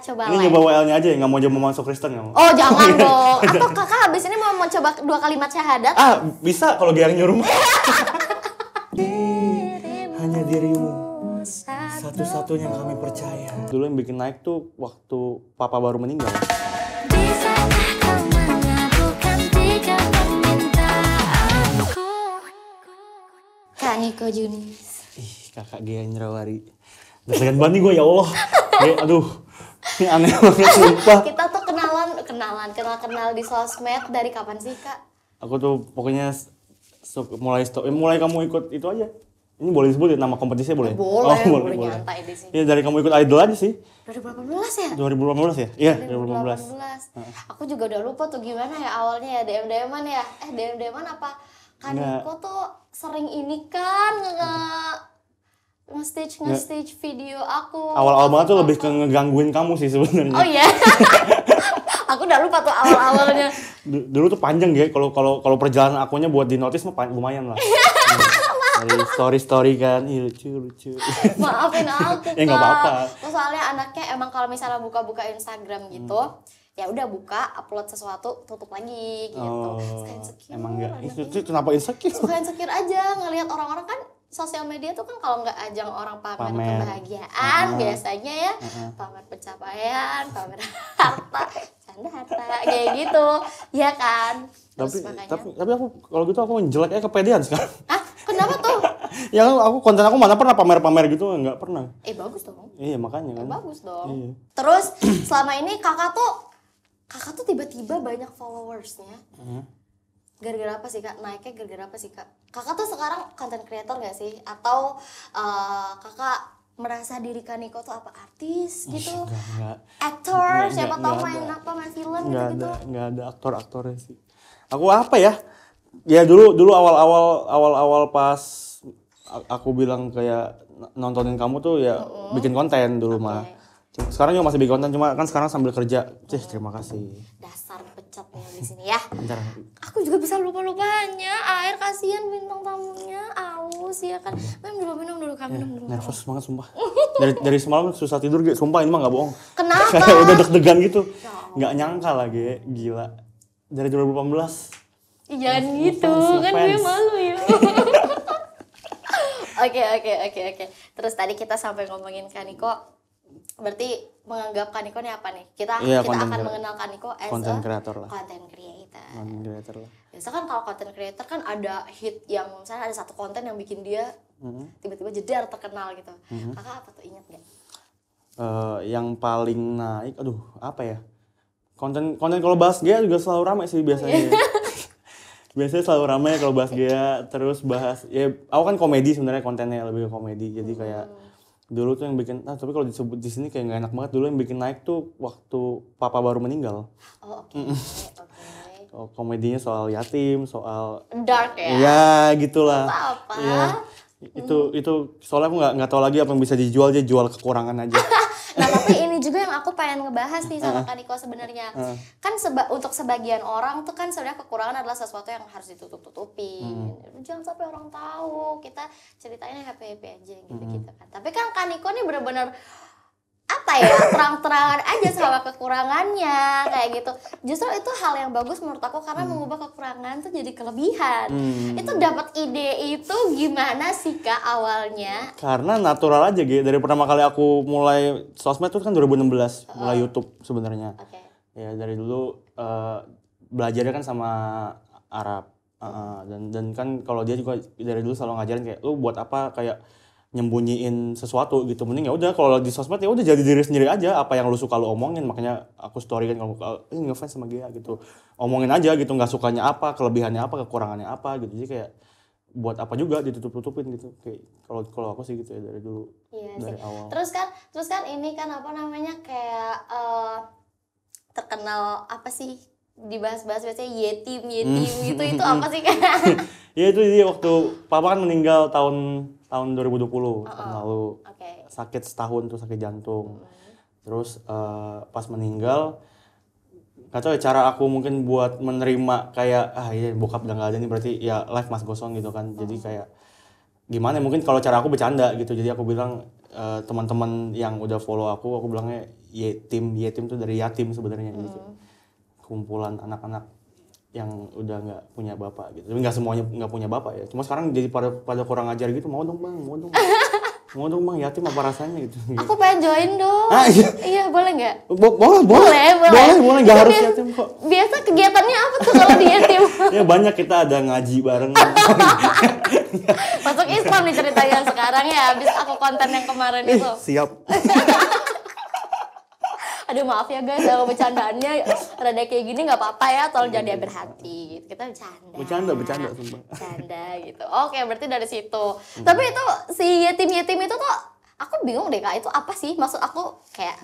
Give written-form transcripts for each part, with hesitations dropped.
Coba Ini nyoba WL-nya aja ya, nggak mau masuk Kristen nggak mau? Oh jangan dong. Atau kakak habis ini mau coba 2 kalimat syahadat? Bisa kalau dia yang nyuruh. Hanya dirimu satu-satunya yang kami percaya. Dulu yang bikin naik tuh waktu papa baru meninggal. Bisakah kau mengakukan jika meminta aku? Kak Niko Junis. Ih, kakak Gia Indrawari. Deg-degan banget nih gue, ya Allah. Aduh, ini aneh banget sumpah. Kita tuh kenal di sosmed dari kapan sih Kak? Aku tuh pokoknya mulai kamu ikut itu aja. Ini boleh disebut nama kompetisinya boleh? Boleh nyantai di sini. Ya dari kamu ikut idol aja sih. 2018 ya? 2018 ya? Iya, 2018. Aku juga udah lupa tuh gimana ya awalnya ya DM-an ya. DM-an apa? Kaniko tuh sering ini kan nge-stage video aku. Awal-awal banget tuh lebih ke ngegangguin kamu sih sebenarnya. Oh iya. Aku udah lupa tuh awal-awalnya. Dulu tuh panjang ya kalau perjalanan akunya buat di notice mah lumayan lah. Dari story kan, lucu. Maafin aku Kak. Ya nggak apa-apa. Soalnya anaknya emang kalau misalnya buka-buka Instagram gitu, ya udah buka, upload sesuatu, tutup lagi gitu. Suka insecure. Emang nggak? anaknya. Itu kenapa insecure? Suka insecure aja ngelihat orang-orang kan sosial media tuh kan kalau nggak ajang orang pamer kebahagiaan biasanya ya, pamer pencapaian, pamer harta, canda harta kayak gitu, ya kan? Terus Tapi aku kalau gitu aku jelek kepedean sekarang. Kenapa tuh? Ya konten aku mana pernah pamer-pamer gitu, nggak pernah. Bagus dong. Iya makanya kan. Bagus dong. Iya. Terus selama ini kakak tuh tiba-tiba banyak followersnya. Gara-gara apa sih Kak? Naiknya gara-gara apa sih Kak? Kakak tuh sekarang content creator nggak sih? Atau kakak merasa diri Kaniko tuh apa, artis gitu? Enggak. Aktor, siapa tahu main film gitu-gitu? Nggak ada aktornya sih. Aku apa ya? Ya dulu awal pas aku bilang kayak nontonin kamu tuh ya bikin konten dulu mah. Sekarang juga masih bikin konten, cuma kan sekarang sambil kerja. Terima kasih. Dasar pecatnya di sini ya. Bentar. Aku juga bisa lupa-lupanya. Air kasihan bintang tamunya, aus ya kan. Minum dulu kami minum dulu. Nervous banget sumpah. Dari semalam susah tidur gitu. Sumpah ini mah nggak bohong. Kenapa? Kayak udah deg-degan gitu. Nggak nyangka lagi, gila. Dari 2018. Jangan gitu, kan gue malu ya. Oke. Terus tadi kita sampai ngomongin Kaniko. Berarti menganggap Kaniko ini apa nih? Kita akan mengenal Kaniko as content creator lah. Content creator. Content creator lah. Biasa kan kalau content creator kan ada hit yang misalnya ada satu konten yang bikin dia tiba-tiba jedar terkenal gitu. Kakak apa tuh, ingat nggak? Yang paling naik, apa ya? Konten kalau bahas Gea juga selalu ramai sih biasanya. Biasanya selalu ramai kalau bahas Gea, terus bahas ya aku kan komedi sebenarnya, kontennya lebih ke komedi. Jadi kayak dulu tuh yang bikin tapi kalau disebut di sini kayak nggak enak banget. Dulu yang bikin naik tuh waktu papa baru meninggal. Oke. Komedinya soal yatim, soal dark ya. Iya, gitulah. Apa? Iya. Itu soalnya aku nggak tahu lagi apa yang bisa dijual, dia jual kekurangan aja. Nah tapi ini juga yang aku pengen ngebahas nih sama Kaniko sebenarnya. Kan untuk sebagian orang tuh kan sebenarnya kekurangan adalah sesuatu yang harus ditutup-tutupin. Jangan sampai orang tahu, kita ceritainnya happy-happy aja gitu-gitu kan. Tapi kan Kaniko nih benar-benar apa ya, terang-terangan aja sama kekurangannya kayak gitu. Justru itu hal yang bagus menurut aku karena mengubah kekurangan tuh jadi kelebihan. Itu dapat ide itu gimana sih Kak awalnya? Karena natural aja gitu. Dari pertama kali aku mulai sosmed tuh kan 2016 mulai YouTube sebenarnya. Ya dari dulu belajarnya kan sama Arab. Dan kan kalau dia juga dari dulu selalu ngajarin kayak lu buat apa kayak nyembunyiin sesuatu gitu, mending ya udah kalau di sosmed ya udah jadi diri sendiri aja, apa yang lu suka lu omongin. Makanya aku story kan kalau ini ngefans sama dia gitu, omongin aja gitu, nggak sukanya apa, kelebihannya apa, kekurangannya apa gitu. Jadi kayak buat apa juga ditutup-tutupin gitu, kayak kalau aku sih gitu ya dari dulu. Dari awal. Terus kan ini kan apa namanya kayak terkenal apa sih dibahas-bahas biasanya yetim gitu, itu apa sih kan? Ya itu dia waktu papa kan meninggal tahun 2020 tahun lalu. Sakit setahun tuh, sakit jantung. Terus pas meninggal gak tau ya cara aku mungkin buat menerima kayak bokap udah gak ada nih berarti ya life mas gosong gitu kan. Jadi kayak gimana mungkin kalau cara aku bercanda gitu. Jadi aku bilang teman-teman yang udah follow aku bilangnya Yetim tuh dari yatim sebenarnya gitu. Kumpulan anak-anak yang udah nggak punya bapak gitu. Tapi nggak semuanya nggak punya bapak ya. Cuma sekarang jadi pada kurang ajar gitu. Mau dong bang. Mau dong bang, yatim apa rasanya gitu. Aku pengen join dong. Iya, boleh nggak? Boleh, nggak harus yatim kok. Biasa kegiatannya apa tuh kalau di yatim? Ya banyak, kita ada ngaji bareng. Masuk Islam nih ceritanya sekarang ya, habis aku konten yang kemarin itu. Siap. Aduh maaf ya guys, kalau bercandaannya rada kayak gini nggak apa-apa ya, tolong jangan diambil hati. Kita Bercanda sumpah. Bercanda gitu. Oke, berarti dari situ. Tapi itu si yatim-yatim itu tuh aku bingung deh Kak, itu apa sih? Maksud aku kayak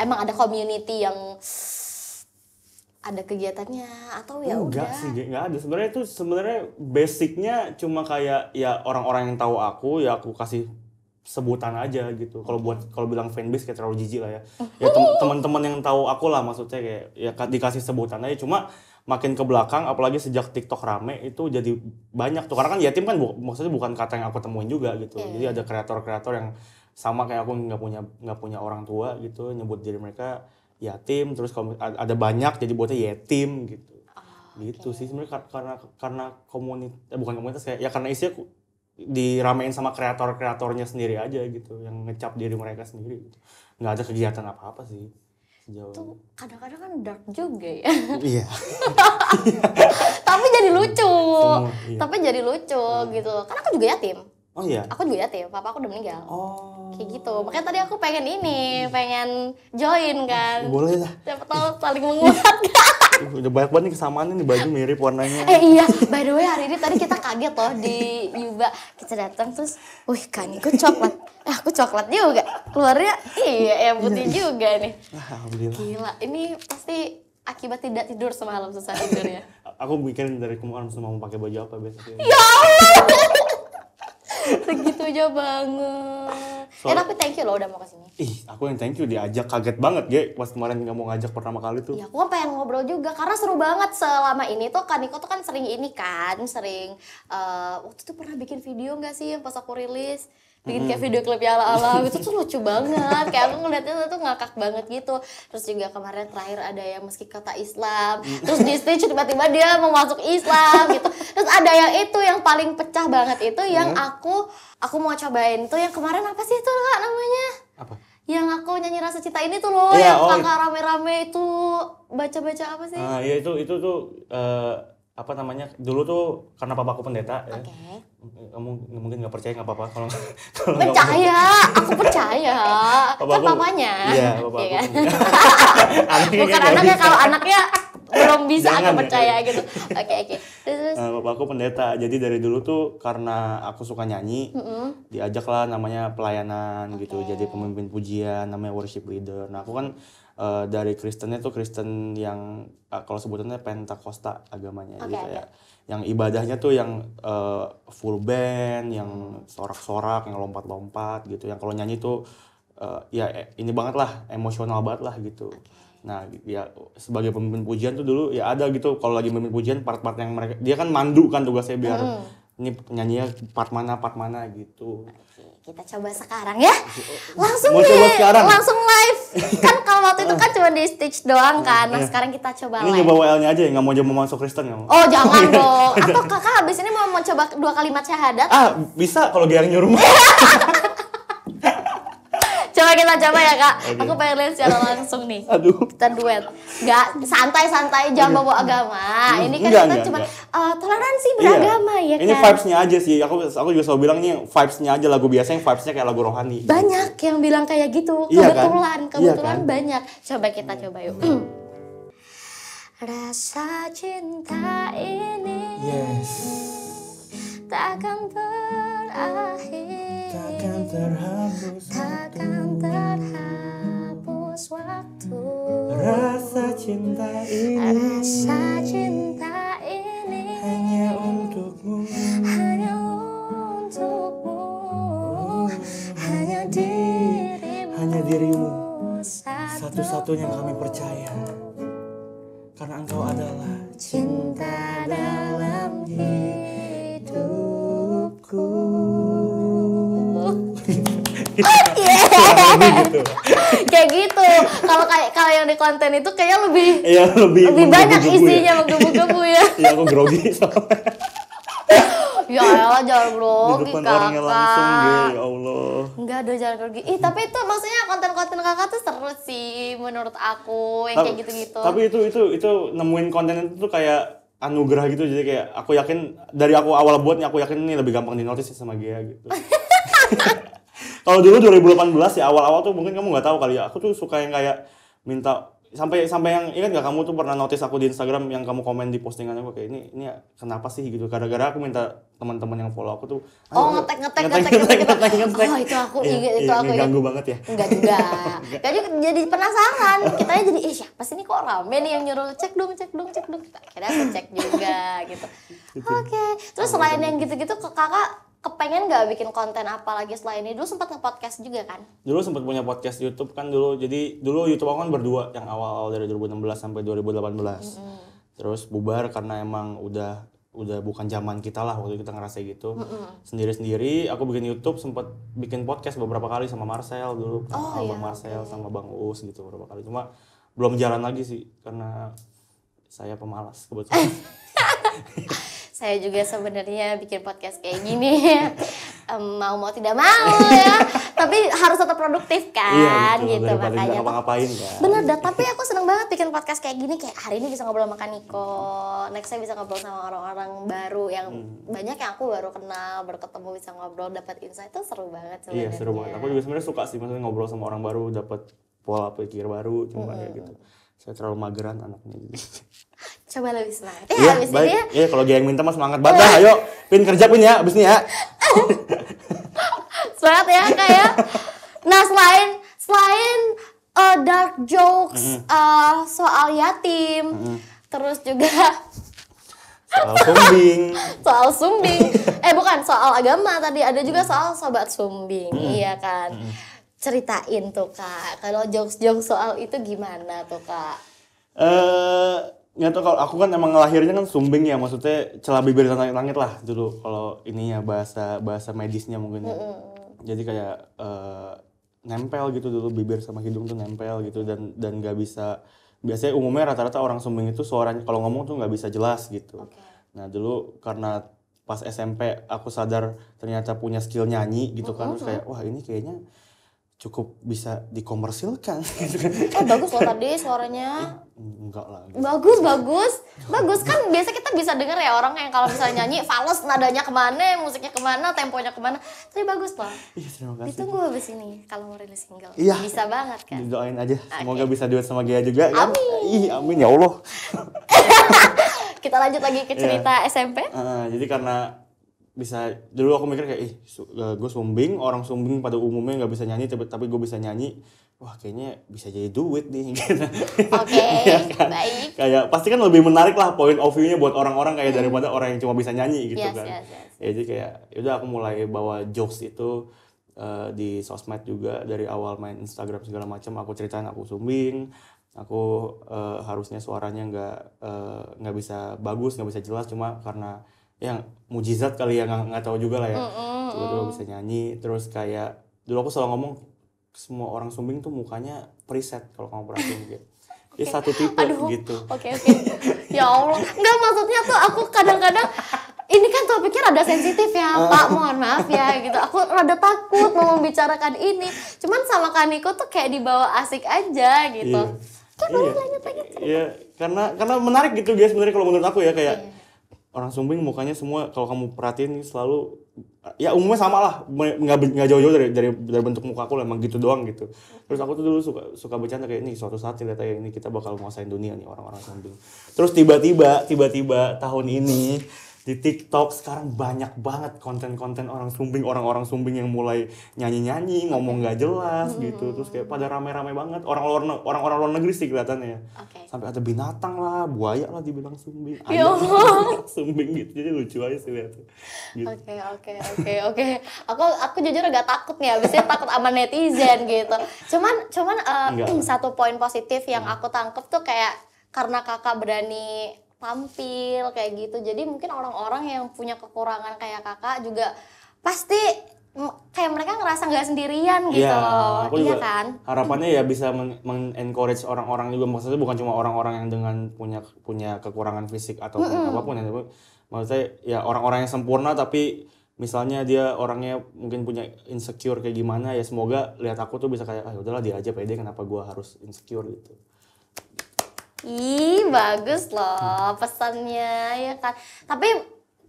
emang ada community yang ada kegiatannya atau ya udah? Enggak sih, enggak ada. Sebenarnya basicnya cuma kayak ya orang-orang yang tahu aku, ya aku kasih sebutan aja gitu. Kalau bilang fanbase kayak terlalu jijik lah ya. Ya teman-teman yang tahu aku lah, maksudnya kayak ya dikasih sebutan aja. Cuma makin ke belakang, apalagi sejak TikTok rame itu jadi banyak tuh. Karena kan yatim kan maksudnya bukan kata yang aku temuin juga gitu. Jadi ada kreator-kreator yang sama kayak aku nggak punya orang tua gitu, nyebut diri mereka yatim. Terus kalau ada banyak jadi buatnya yetim gitu. Gitu sih sebenarnya karena bukan komunitas kayak ya karena isinya diramein sama kreatornya sendiri aja gitu, yang ngecap diri mereka sendiri gitu. Nggak ada kegiatan apa-apa sih sejauh Tuh kadang-kadang kan dark juga ya. Iya. Tapi jadi lucu. Iya. Tapi jadi lucu gitu. Karena aku juga yatim. Oh iya. Aku juga yatim, papa aku udah meninggal. Oh. Kayak gitu. Makanya tadi aku pengen join kan. Boleh lah. Siapa tahu saling menguatkan. Udah banyak banget nih kesamaannya nih, baju mirip warnanya. Iya, by the way hari ini tadi kita kaget loh di Yuba. Kita datang terus, wih kan aku coklat. Aku coklat juga. Keluarnya iya putih juga nih. Alhamdulillah. Gila, ini pasti akibat tidak tidur semalam, susah tidur ya. Aku mikirin dari kemarin mau pakai baju apa besoknya. Ya Allah. Segitu aja banget. Tapi thank you loh udah mau kesini. Ih, aku yang thank you, diajak, kaget banget Ge pas kemarin nggak mau ngajak pertama kali tuh. Ya aku kan pengen ngobrol juga karena seru banget selama ini tuh Kaniko tuh kan sering waktu itu pernah bikin video nggak sih yang pas aku rilis, bikin kayak video klip ala-ala itu tuh lucu banget, kayak aku ngeliatnya tuh ngakak banget gitu. Terus juga kemarin terakhir ada yang meski kata Islam, terus di stage tiba-tiba dia mau masuk Islam gitu. Terus ada yang itu yang paling pecah banget itu yang aku mau cobain tuh yang kemarin apa sih itu Kak namanya? Apa? Yang aku nyanyi Rasa Cinta ini tuh loh, Iya, yang kakak rame-rame itu baca-baca apa sih? Iya itu tuh apa namanya, dulu tuh karena papaku pendeta ya. Kamu mungkin nggak percaya, nggak apa-apa kalau percaya, aku percaya. Kan papanya. Iya, papaku. Kan? Bukan anaknya, kalau anaknya belum bisa aku percaya gitu. Oke. Terus bapakku pendeta, jadi dari dulu tuh karena aku suka nyanyi, diajak lah namanya pelayanan gitu, jadi pemimpin pujian, namanya worship leader. Nah aku kan dari Kristennya tuh Kristen yang kalau sebutannya Pentakosta agamanya, jadi kayak yang ibadahnya tuh yang full band, yang sorak-sorak, yang lompat-lompat gitu, yang kalau nyanyi tuh ya ini banget lah, emosional banget lah gitu. Nah ya sebagai pemimpin pujian tuh dulu ya ada gitu, kalau lagi pemimpin pujian part-part yang mereka, dia kan mandu kan tugasnya biar ini nyanyinya part mana gitu. kita coba sekarang ya. Langsung langsung live. Kan kalau waktu itu kan cuma di stage doang kan. Nah sekarang kita coba live. Ini nyoba WL-nya aja ya, nggak mau masuk Kristen nggak mau? Oh jangan dong. Atau kakak habis ini mau coba 2 kalimat syahadat? Bisa kalau dia yang nyuruh. Coba kita coba ya kak. Aku pengen lihat secara langsung nih. Aduh. Kita duet. Nggak santai-santai, jangan bawa agama. Ini kan kita cuma toleransi beragama ya kan. Ini vibes-nya aja sih. Aku juga selalu bilang nih vibes-nya aja, lagu biasanya vibes-nya kayak lagu rohani. Banyak yang bilang kayak gitu. Iya Kebetulan kan? banyak. Coba kita coba yuk. Rasa cinta ini takkan berakhir, takkan terhapus waktu. Rasa cinta ini hanya untukmu, hanya dirimu, satu-satunya yang kami percaya, karena engkau adalah cinta dalam hidupku. Gitu. Kayak gitu. Kalau yang di konten itu kayaknya Iya, lebih banyak menggebu-gebu isinya menggebu-gebu ya. Iya, aku grogi soalnya. Ya elah jangan Di grogi depan orangnya langsung kakak. ya Allah. Enggak ada jangan grogi. Tapi itu maksudnya konten-konten kakak tuh seru sih menurut aku yang kayak gitu-gitu. Tapi itu nemuin konten itu tuh kayak anugerah gitu, jadi kayak aku yakin dari aku awal buat nih, aku yakin ini lebih gampang dinotis sama Gia gitu. Kalau dulu 2018 ya awal-awal tuh mungkin kamu nggak tahu kali ya, aku tuh suka yang kayak minta sampai yang ingat nggak, kamu tuh pernah notice aku di Instagram yang kamu komen di postingan aku kayak ini kenapa sih gitu, gara-gara aku minta teman-teman yang follow aku tuh ngetek. Oh itu aku ingat, itu aku ganggu banget ya. Enggak juga. Jadi penasaran. Kitanya jadi siapa sih ini kok rame nih yang nyuruh cek dong. Akhirnya aku cek juga gitu. Oke. Terus selain yang gitu-gitu kakak kepengen nggak bikin konten apa lagi selain ini? Dulu sempat nge-podcast juga kan? Dulu sempat punya podcast YouTube kan dulu. Jadi dulu YouTube aku kan berdua yang awal dari 2016 sampai 2018. Terus bubar karena emang udah bukan zaman kita lah waktu kita ngerasa gitu. Sendiri-sendiri aku bikin YouTube, sempat bikin podcast beberapa kali sama Marcel dulu. Bang Marcel sama Bang Uus gitu beberapa kali. Cuma belum jalan lagi sih karena saya pemalas kebetulan. Saya juga sebenarnya bikin podcast kayak gini mau tidak mau ya, tapi harus tetap produktif kan, iya, gitu makanya ngapa-ngapain kan. Bener dah, tapi aku seneng banget bikin podcast kayak gini, kayak hari ini bisa ngobrol sama Kaniko, next saya bisa ngobrol sama orang-orang baru yang banyak yang aku baru kenal, baru ketemu, bisa ngobrol, dapat insight, itu seru banget sebenarnya. Iya seru banget, aku juga sebenarnya suka sih maksudnya ngobrol sama orang baru, dapat pola pikir baru, cuma kayak gitu. Saya terlalu mageran anaknya jadi. Coba lebih semangat ya abis ini ya. Iya kalau dia yang minta mah semangat banget dah, ayo Pin kerja Pin ya abis ini ya. Semangat ya kayak. Nah selain dark jokes soal yatim, terus juga soal sumbing, bukan soal agama tadi, ada juga soal sobat sumbing, iya kan. Ceritain tuh kak, kalau jokes soal itu gimana tuh kak? Nggak tau, kalau aku kan emang lahirnya kan sumbing ya, maksudnya celah bibir dan langit lah dulu kalau ininya bahasa medisnya mungkin ya. Jadi kayak nempel gitu dulu, bibir sama hidung tuh nempel gitu dan nggak bisa, biasanya umumnya rata-rata orang sumbing itu suaranya kalau ngomong tuh nggak bisa jelas gitu. Nah dulu karena pas SMP aku sadar ternyata punya skill nyanyi gitu kan, terus kayak wah ini kayaknya cukup bisa dikomersilkan gitu kan. Bagus loh tadi suaranya. Enggak lah. Bagus kan, biasa kita bisa denger ya orang yang kalau misalnya nyanyi fals nadanya kemana, musiknya kemana, temponya kemana. Tapi bagus loh. Iya terima kasih. Ditunggu habis ini kalau mau rilis single. Iya. Bisa banget kan. Doain aja, semoga bisa duet sama Gia juga kan. Amin ya Allah. Kita lanjut lagi ke cerita SMP. Jadi karena bisa, dulu aku mikir kayak gue sumbing, orang sumbing pada umumnya nggak bisa nyanyi tapi gue bisa nyanyi, wah kayaknya bisa jadi duit nih gitu. Ya kan? Baik. Kayak pasti kan lebih menarik lah point of view-nya buat orang-orang kayak daripada orang yang cuma bisa nyanyi gitu kan. Yes. Ya, jadi kayak yaudah aku mulai bawa jokes itu di sosmed juga, dari awal main Instagram segala macam aku ceritain aku sumbing, aku harusnya suaranya nggak bisa bagus, nggak bisa jelas, cuma karena yang mujizat kali ya, nggak tahu juga lah ya, tiba-tiba bisa nyanyi. Terus kayak dulu aku selalu ngomong semua orang sumbing tuh mukanya preset kalau kamu perhatiin gitu. Dia satu tipe gitu. Oke. Ya Allah, nggak, maksudnya tuh aku kadang-kadang ini kan topiknya rada sensitif ya Pak, mohon maaf ya gitu. Aku rada takut mau membicarakan ini. Cuman sama Kaniko tuh kayak dibawa asik aja gitu. Lanjut. Iya, karena menarik gitu guys sebenarnya kalau menurut aku ya, kayak orang sumbing mukanya semua kalau kamu perhatiin selalu ya umumnya sama lah, nggak jauh-jauh dari bentuk muka aku lah, emang gitu doang gitu. Terus aku tuh dulu suka bercanda kayak ini suatu saat ternyata ya ini kita bakal menguasain dunia nih orang-orang sumbing. Terus tiba-tiba tahun ini di TikTok sekarang banyak banget konten-konten orang sumbing yang mulai nyanyi-nyanyi, ngomong nggak jelas gitu. Terus kayak pada rame-rame banget, orang-orang luar negeri sih kelihatannya. Sampai ada binatang lah, buaya lah dibilang sumbing. Sumbing gitu, jadi lucu aja sih lihatnya. Gitu. Oke. Aku jujur agak takut nih, abisnya takut sama netizen gitu. Cuman satu poin positif yang aku tangkep tuh kayak karena kakak berani tampil kayak gitu, jadi mungkin orang-orang yang punya kekurangan kayak kakak juga pasti kayak mereka ngerasa nggak sendirian gitu Iya, loh. aku juga Iya kan? harapannya ya bisa men-encourage orang-orang juga, maksudnya bukan cuma orang-orang yang dengan punya kekurangan fisik ataupun apapun ya, tapi maksudnya ya orang-orang yang sempurna tapi misalnya dia orangnya mungkin punya insecure kayak gimana, ya semoga lihat aku tuh bisa kayak udahlah dia aja pede, kenapa gua harus insecure gitu. Ih, bagus loh pesannya ya kan. Tapi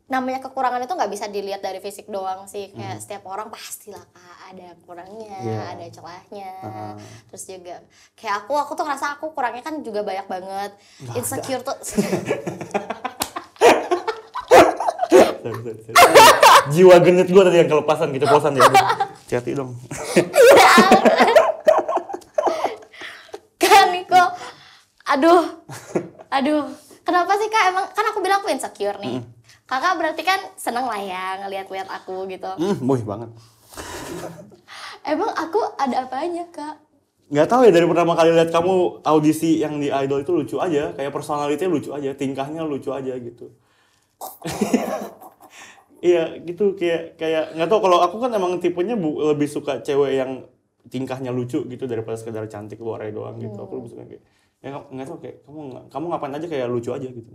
namanya kekurangan itu nggak bisa dilihat dari fisik doang sih. Kayak setiap orang pastilah Kak ada kurangnya, Iya. ada celahnya. Terus juga kayak aku tuh ngerasa aku kurangnya kan juga banyak banget. Insecure tuh. Sorry. Jiwa genit gua tadi yang kelepasan gitu, posan ya. Hati-hati dong. Kan Niko, aduh, kenapa sih Kak? Emang kan aku bilang aku insecure nih. Kakak berarti kan seneng lah ya ngeliat-liat aku gitu. Boy banget. Emang aku ada apanya Kak? Nggak tahu ya, dari pertama kali lihat kamu audisi yang di Idol itu lucu aja, kayak personality lucu aja, tingkahnya lucu aja gitu. Iya gitu, kayak nggak tahu, kalau aku kan emang tipenya lebih suka cewek yang tingkahnya lucu gitu daripada sekedar cantik luarnya doang gitu. Aku lebih suka kayak ya nggak tahu, kayak kamu ngapain aja kayak lucu aja gitu.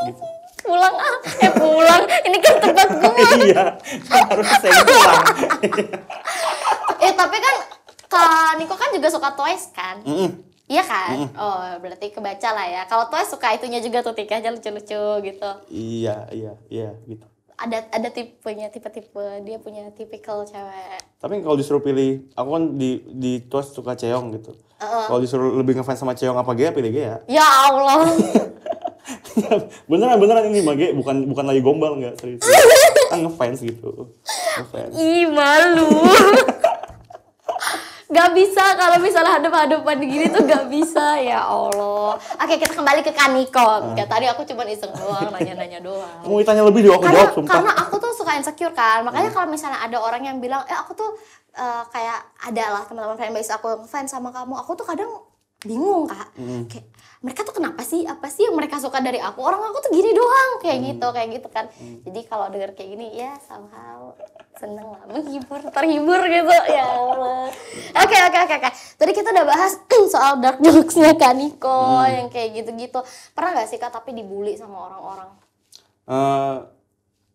Gitu. Pulang, ini kan tempat gua. Iya, kan harus saya pulang. Tapi kan Kak Niko kan juga suka Twice kan? Iya kan? Oh berarti kebaca lah ya. Kalau Twice suka itunya juga tuh, tingkahnya lucu-lucu gitu. Iya gitu. Ada tipe-tipe dia punya tipikal cewek. Tapi kalau disuruh pilih, aku kan di Twice suka Cheong gitu. Kalau disuruh lebih ngefans sama Cheong apa Gea, pilih Gea. Ya Allah. beneran ini mah Ge, bukan lagi gombal, nggak serius. Kan ngefans gitu. Ngefans. Ih malu. Gak bisa kalau misalnya hadap-hadapan gini tuh gak bisa, ya Allah. Oke, kita kembali ke Kaniko. Kayak tadi aku cuma iseng doang, nanya-nanya doang. Mau ditanya lebih juga aku jawab, sumpah. Karena aku tuh suka insecure kan. Makanya kalau misalnya ada orang yang bilang, aku tuh kayak ada lah teman-teman fanbase aku yang fans sama kamu. Aku tuh kadang bingung Kak. Kayak mereka tuh kenapa sih? Apa sih yang mereka suka dari aku? Orang aku tuh gini doang, kayak gitu kan. Jadi kalau denger kayak gini ya somehow seneng lah, terhibur gitu ya Allah. Oke. Tadi kita udah bahas soal dark jokes-nya Kak Niko yang kayak gitu-gitu. Pernah gak sih Kak tapi dibully sama orang-orang?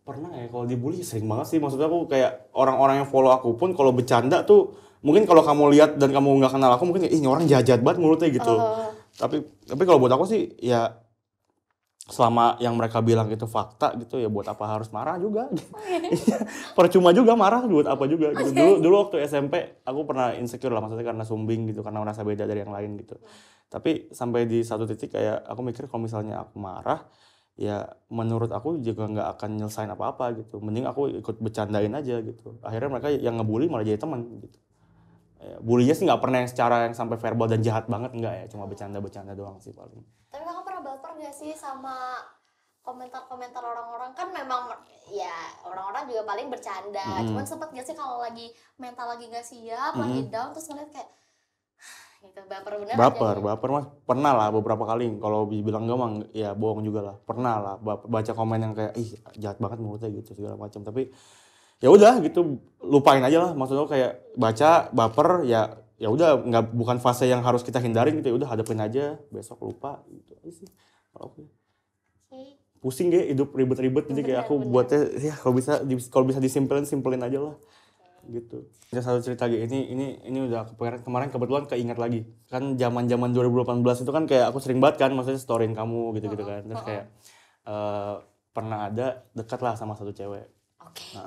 Pernah ya, kalau dibully sering banget sih. Maksudnya aku kayak orang-orang yang follow aku pun kalau bercanda tuh mungkin kalau kamu lihat dan kamu nggak kenal aku mungkin ini orang jahat banget mulutnya gitu. Tapi kalau buat aku sih ya selama yang mereka bilang itu fakta gitu, ya buat apa harus marah juga. Percuma juga marah, buat apa juga gitu. Dulu waktu SMP aku pernah insecure lah, maksudnya karena sumbing gitu, karena merasa beda dari yang lain gitu. Tapi sampai di satu titik kayak aku mikir kalau misalnya aku marah, ya menurut aku juga nggak akan nyelesain apa-apa gitu. Mending aku ikut bercandain aja gitu. Akhirnya mereka yang ngebully malah jadi teman gitu. Ya, bulinya sih nggak pernah yang secara yang sampai verbal dan jahat banget, enggak ya, cuma bercanda doang sih paling. Tapi kakak pernah baper gak sih sama komentar-komentar orang-orang? Kan memang ya orang-orang juga paling bercanda. Cuman sempet gak sih kalau lagi mental lagi gak siap, lagi down terus ngeliat kayak gitu, baper bener Baper mas, pernah lah beberapa kali. Kalau dibilang enggak mah ya bohong juga lah. Pernah lah baca komen yang kayak ih jahat banget mulutnya gitu segala macam. Tapi ya udah gitu, lupain aja lah. Maksudnya kayak baca baper ya udah, nggak, bukan fase yang harus kita hindarin gitu. Ya udah hadapin aja, besok lupa gitu aja sih. Oke. Pusing deh hidup ribet-ribet, jadi kayak aku buatnya ya kalau bisa simpelin aja lah. Gitu. Ada satu cerita ini udah kemarin kebetulan keinget lagi. Kan zaman-zaman 2018 itu kan kayak aku sering banget kan maksudnya storyin kamu gitu-gitu kan. Terus kayak pernah ada dekat lah sama satu cewek. Oke.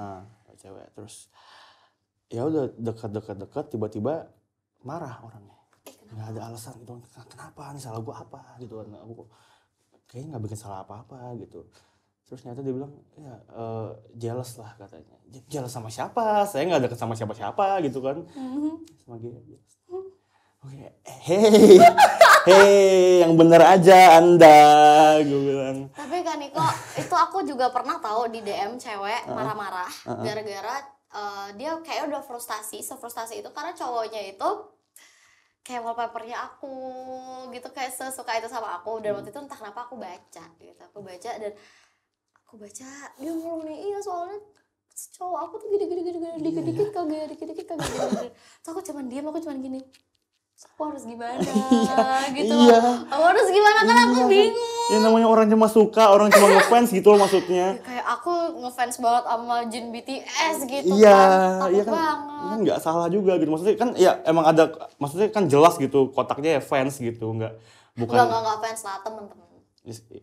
Cewek terus ya udah dekat tiba-tiba marah orangnya. Nggak ada alasan gitu. Kenapa nih, salah gua apa gitu kan. Aku kayaknya nggak bikin salah apa-apa gitu. Terus ternyata dia bilang, ya jealous lah katanya. Jealous sama siapa? Saya nggak deket sama siapa-siapa gitu kan. Sama dia. Oke, hei, yang bener aja Anda, gue bilang. Tapi kan Niko, itu aku juga pernah tahu di DM cewek marah-marah gara-gara dia kayak udah sefrustasi itu karena cowoknya itu kayak wallpapernya aku gitu, kayak sesuka itu sama aku. Dan waktu itu entah kenapa aku baca gitu, dia ngomong nih, iya soalnya Terus cowok aku tuh dikit-dikit kagak gini. Terus aku cuman diam, aku cuman gini. Aku harus gimana gitu loh. Aku harus gimana kan aku bingung. Ya namanya orang cuma suka, orang cuma ngefans gitu loh maksudnya. Kayak aku ngefans banget sama Jin BTS gitu Iya, kan. iya Takut kan. banget. Kan nggak salah juga gitu. Maksudnya kan ya emang ada, maksudnya kan jelas gitu kotaknya ya fans gitu, bukan. Enggak fans lah, temen-temen.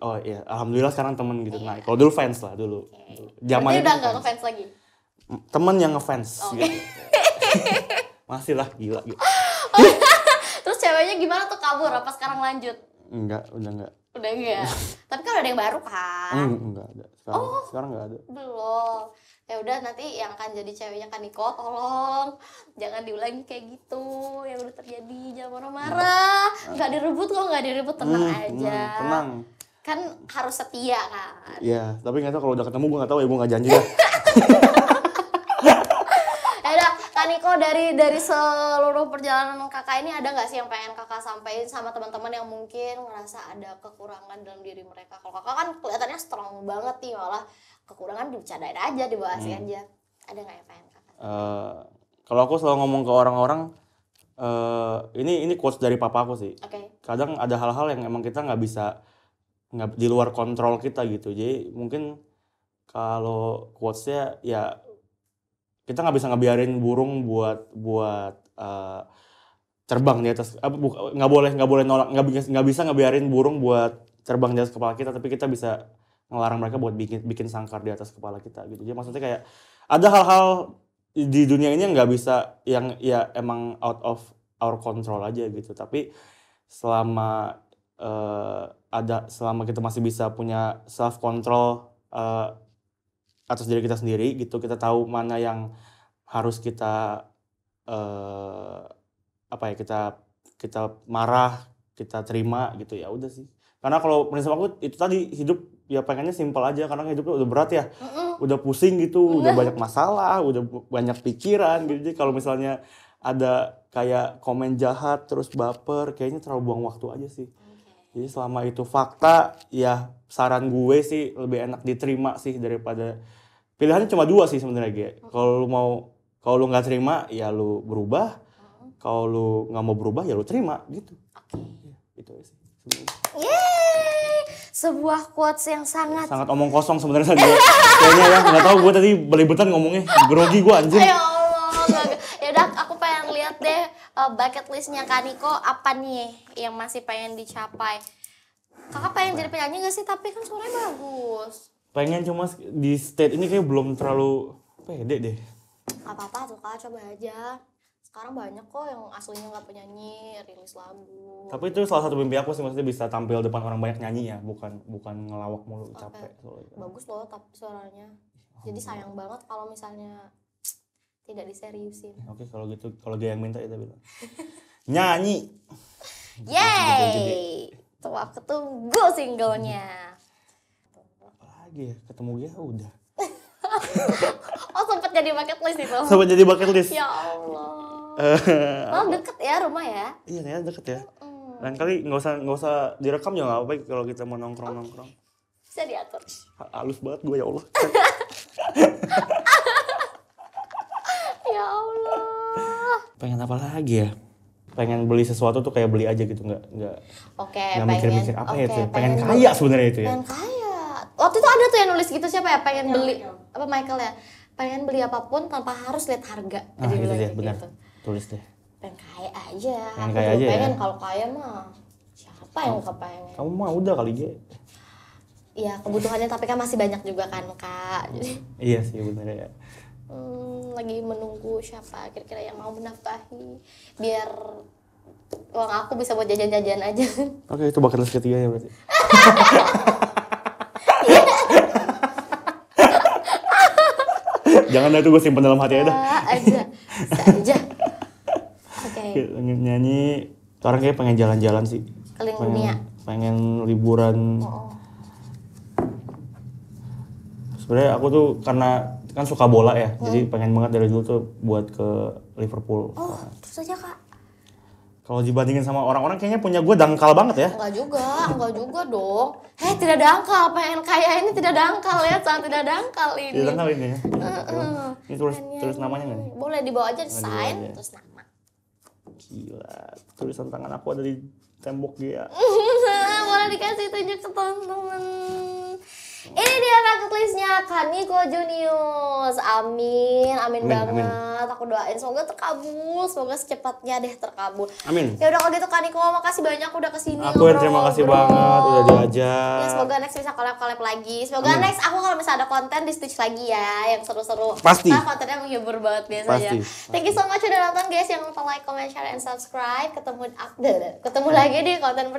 Oh iya, alhamdulillah sekarang temen gitu. Nah, kalau dulu fans lah dulu. Berarti udah nggak ngefans lagi? Temen yang ngefans gitu. Masih lah, gila gitu. Terus ceweknya gimana tuh, kabur apa sekarang lanjut? Enggak, udah enggak. Udah enggak. Tapi kan ada yang baru kan? Enggak ada. Sekarang enggak ada. Belum. Ya udah, nanti yang akan jadi ceweknya Kaniko tolong jangan diulangi kayak gitu yang udah terjadi. Jangan marah-marah. Enggak direbut kok, enggak direbut, tenang aja. Tenang. Kan harus setia kan. Iya, tapi enggak tahu kalau udah ketemu gue enggak tahu ya, gue enggak janji dah. Kaniko, dari seluruh perjalanan kakak ini ada nggak sih yang pengen kakak sampaikan sama teman-teman yang mungkin ngerasa ada kekurangan dalam diri mereka? Kalau kakak kan kelihatannya strong banget nih, malah kekurangan dibicarain aja, dibahas aja. Ada nggak yang pengen kakak? Kalau aku selalu ngomong ke orang-orang, ini quotes dari papa aku sih. Kadang ada hal-hal yang emang kita nggak di luar kontrol kita gitu. Jadi mungkin kalau quotesnya ya, kita nggak bisa ngebiarin burung buat terbang di atas, nggak boleh nolak, nggak bisa ngebiarin burung buat terbang di atas kepala kita, tapi kita bisa ngelarang mereka buat bikin sangkar di atas kepala kita gitu. Jadi maksudnya kayak ada hal-hal di dunia ini yang nggak bisa, yang ya emang out of our control aja gitu. Tapi selama kita masih bisa punya self control atas diri kita sendiri gitu, kita tahu mana yang harus kita kita marah, kita terima gitu, ya udah sih. Karena kalau prinsip aku itu tadi, hidup ya pengennya simpel aja, karena hidupnya udah berat ya, udah pusing gitu, udah banyak masalah, udah banyak pikiran gitu. Jadi kalau misalnya ada kayak komen jahat terus baper, kayaknya terlalu buang waktu aja sih. Jadi selama itu fakta, ya saran gue sih lebih enak diterima sih daripada, pilihannya cuma dua sih sebenarnya, Ge. Kalau lu nggak terima ya lu berubah, kalau lu nggak mau berubah ya lu terima gitu. Ya, itu sih sebenarnya. Yeay, sebuah quotes yang sangat omong kosong sebenarnya dia. Kayaknya ya, nggak tahu gue tadi belibetan ngomongnya, grogi gue anjir. Ya Allah, ya udah, aku pengen lihat deh bucket listnya Kaniko apa nih yang masih pengen dicapai. Kakak pengen jadi penyanyi nggak sih? Tapi kan suaranya bagus. Pengen, cuma di state ini kayak belum terlalu pede deh. Gak apa-apa tuh Kak, coba aja. Sekarang banyak kok yang aslinya gak penyanyi, rilis lagu. Tapi itu salah satu mimpi aku sih, maksudnya bisa tampil depan orang banyak nyanyi ya, bukan ngelawak mulu, capek. Bagus loh tapi suaranya. Jadi sayang banget kalau misalnya tidak diseriusin. Oke, kalau gitu, kalau dia yang minta itu bilang nyanyi. Yeay, tuh aku tunggu singlenya. Lagi ya, ketemu dia udah. Oh, sempet jadi bucket list itu? Sempet jadi bucket list. Ya Allah. Oh, deket ya rumah ya? Iya, kayaknya deket ya. Lain kali nggak usah direkam ya, nggak apa-apa kalau kita mau nongkrong. Bisa diatur. Halus banget gue, ya Allah. Ya Allah. Pengen apa lagi ya? Pengen beli sesuatu tuh kayak beli aja gitu, nggak mikir-mikir apa ya itu. Pengen kaya sebenarnya itu ya. Pengen kaya. Waktu itu ada tuh yang nulis gitu, siapa ya? Pengen beli apa, Michael ya? Pengen beli apapun tanpa harus lihat harga. Itu dia, benar. Gitu. Tulis deh. Pengen kaya aja. Pengen kaya aja pengen ya. Kalau kaya mah siapa yang kepengen? Kamu mah udah kali, Ge. Iya, kebutuhannya tapi kan masih banyak juga kan, Kak. Jadi iya sih benar ya. Lagi menunggu siapa kira-kira yang mau menafkahi biar uang aku bisa buat jajan-jajan aja. Oke, itu bucket list ketiga ya berarti. Jangan dah, itu gue simpen dalam hati aja dah. Bisa aja. Oke. Nyanyi, sekarang kayak pengen jalan-jalan sih. Keliling dunia. Pengen liburan. Sebenarnya aku tuh karena kan suka bola ya, jadi pengen banget dari dulu tuh buat ke Liverpool. Oh, terus aja Kak. Kalau dibandingin sama orang-orang kayaknya punya gue dangkal banget ya. Enggak juga dong. Tidak dangkal, pengen kaya ini tidak dangkal ya, sangat tidak dangkal ini. Tidak dangkal ini ya. Ini tulis namanya nggak nih? Boleh dibawa aja, sign, terus nama. Gila, tulisan tangan aku ada di tembok dia. Boleh dikasih tunjuk ke teman-teman. Ini dia bucket listnya Kaniko Junius. Amin banget. Amin. Aku doain semoga terkabul, semoga secepatnya deh terkabul. Amin. Ya udah kalau gitu Kaniko, makasih banyak udah kesini. Aku yang terima kasih banget udah diajak. Ya semoga next bisa collab lagi. Semoga next aku kalau misalnya ada konten di Stitch lagi ya yang seru-seru. Pasti. Karena kontennya menghibur banget biasanya. Pasti. Thank you so much udah nonton guys. Jangan lupa like, comment, share, and subscribe. Ketemu lagi di konten